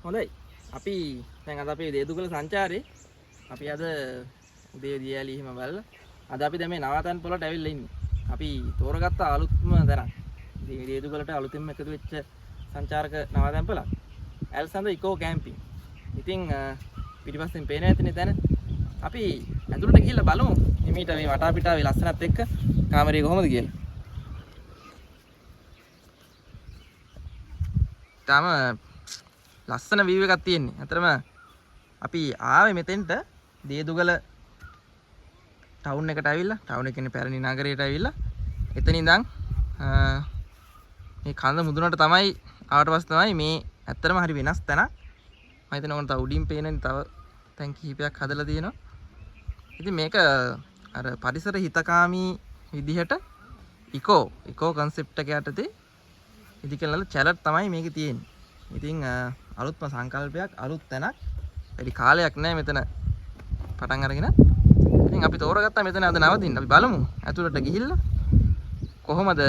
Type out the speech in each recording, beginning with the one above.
හොඳයි. අපි දැන් අද අපේ දේදුගල සංචාරේ අපි අද උදේ දියැලි එහෙම බලලා අද අපි දැන් මේ නවාතැන් පොළට ඇවිල්ලා ඉන්නේ. අපි තෝරගත්ත අලුත්ම දරක්. දේදුගලට අලුතින්ම එකතු වෙච්ච සංචාරක නවාතැන් පොළක්. ඇල්සන්ද ඉකෝ කැම්පින්. ඉතින් පිටිපස්සෙන් පේන ඇතිනේ දැන. අපි ඇතුළට ගිහිල්ලා බලමු. එමීට මේ වටා පිටාවේ ලස්සනත් එක්ක කාමරේ කොහොමද කියලා. තාම ලස්සන වීව් එකක් තියෙන්නේ. අතරම අපි ආවේ මෙතෙන්ට දේදුගල ටවුන් එකට ඇවිල්ලා, ටවුන් එකේ ඉන්නේ පැරණි නගරයට ඇවිල්ලා. එතන ඉඳන් මේ කඳ මුදුනට තමයි ආවට පස්සේ තමයි මේ ඇත්තටම හරි වෙනස් තැනක්. මම හිතන්නේ ඔන්න තව උඩින් පේනනේ තව තැන් කිහිපයක් හදලා තියෙනවා. ඉතින් මේක අර පරිසර හිතකාමී විදිහට ඉකෝ concept එක යටතේ ඉදිකලන චැලට් තමයි මේකේ තියෙන්නේ. ඉතින් අලුත්ම සංකල්පයක් අලුත් තැනක්. වැඩි කාලයක් නැහැ මෙතන පටන් අරගෙන. ඉතින් අපි තෝරගත්තා මෙතන අද නවතින්න. අපි බලමු ඇතුළට ගිහිල්ලා කොහොමද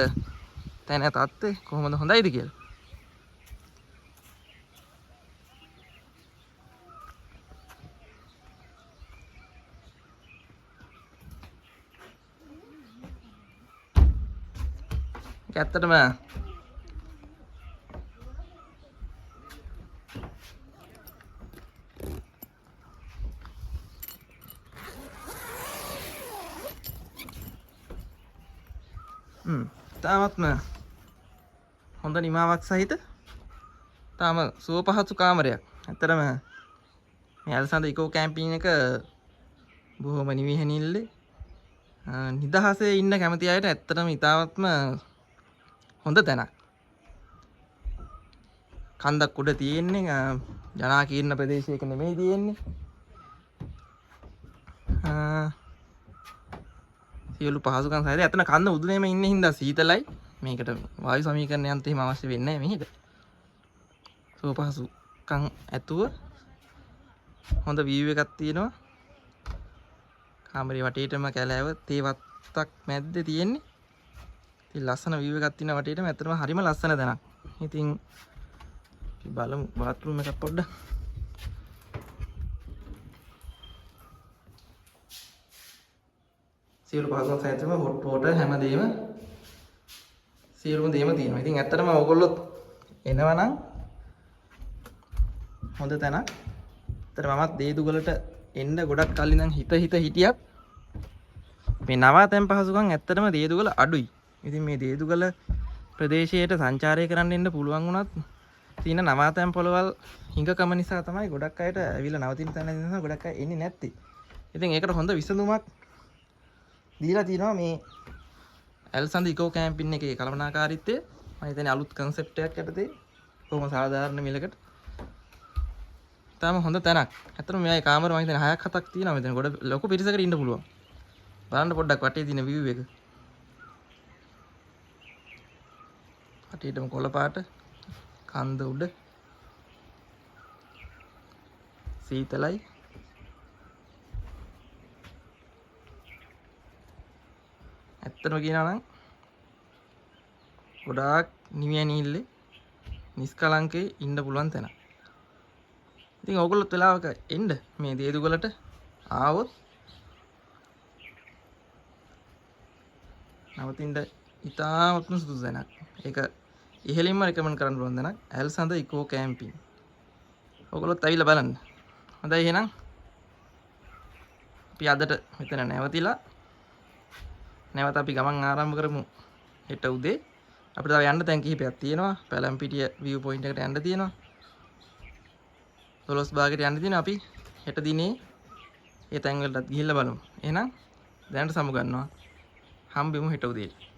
තැන තත්ත්වය කොහොමද හොඳයිද කියලා. ඇත්තටම තාමත්ම හොඳ නිමාවක් සහිත තාම සුව පහසු කාමරයක්. ඇත්තටම මේ ඇල්සන්ද ඉකෝ කැම්පින් එක බොහොම නිවිහැනිල්ලේ නිදහසේ ඉන්න කැමති අයට ඇත්තටම ඉතාමත්ම හොඳ තැනක්. කන්දක් උඩ තියෙන්නේ ජනාකීර්ණ ප්‍රදේශයක නෙමෙයි තියෙන්නේ. සියලු පහසුකම් සහිත. ඇත්තන කන්ද උදුනේම ඉන්නේ හින්දා සීතලයි. මේකට වායු සමීකරණයන්ට එහෙම අවශ්‍ය වෙන්නේ නැහැ මෙහෙට. සුව පහසුකම් ඇතුව හොඳ වීව් එකක් තියෙනවා. කාමරේ වටේටම කැලෑව තේ වත්තක් මැද්දේ තියෙන්නේ. ඉතින් ලස්සන වීව් එකක් තියෙන වටේටම ඇත්තටම හරිම ලස්සන තැනක්. ඉතින් බලමු බාත්රූම් එකක් පොඩ්ඩක්. සියලු පහසුකම් සහිතව හොට් වෝටර් හැමදේම සියලුම දේම තියෙනවා. ඉතින් ඇත්තටම ඕගොල්ලෝ එනවනම් හොඳ තැනක්. ඇත්තට මමත් දේදුගලට එන්න ගොඩක් කල් ඉඳන් හිටියත් මේ නවාතැන් පහසුකම් ඇත්තටම දේදුගල අඩුයි. ඉතින් මේ දේදුගල ප්‍රදේශයට සංචාරය කරන්න එන්න පුළුවන් වුණත් තියෙන නවාතැන් පොළවල් හිඟකම නිසා තමයි ගොඩක් අයට ඇවිල්ලා නවතින තැන නිසා ගොඩක් අය එන්නේ නැත්තේ. ඉතින් ඒකට හොඳ විසඳුමක් දීලා තියෙනවා මේ ඇල්සන්ද ඉකෝ කැම්පින් එකේ කළමනාකාරීත්වය. මම හිතන්නේ අලුත් concept එකක් යටතේ කොහොම සාධාරණ මිලකට තාම හොඳ තැනක්. ඇත්තටම මේ කාමර මම හිතන්නේ 6ක් 7ක් තියෙනවා මෙතන. ගොඩ ලොකු පිරිසකට ඉන්න පුළුවන්. බලන්න පොඩ්ඩක් වටේ තියෙන view එක. වටේටම කොළ පාට කන්ද උඩ සීතලයි. ඇත්තටම කියනවා නම් ගොඩාක් නිවියනීල්ලේ නිස්කලංකේ ඉන්න පුළුවන් තැන. ඉතින් ඕගොල්ලොත් වෙලාවක එන්න මේ දේදුගලට ආවොත් නවතින්න ඉතාමත්ම සුදුසු තැනක්. ඒක ඉහළින්ම රෙකමන්ඩ් කරන්න පුළුවන් තැනක්. ඇල්සන්ද ඉකෝ කැම්පින්. ඕගොල්ලොත් ඇවිල්ලා බලන්න. හොඳයි එහෙනම් අපි අදට මෙතන නැවතිලා නැවත අපි ගමන් ආරම්භ කරමු. හෙට උදේ අපිට තව යන්න තැන් කිහිපයක් තියෙනවා. පැලම්පිටිය view point එකට යන්න තියෙනවා. 12 භාගයට යන්න තියෙනවා. අපි හෙට දිනේ ඒ තැන් වලට ගිහිල්ලා බලමු. එහෙනම් දැනට සමු ගන්නවා. හම්බෙමු හෙට උදේට.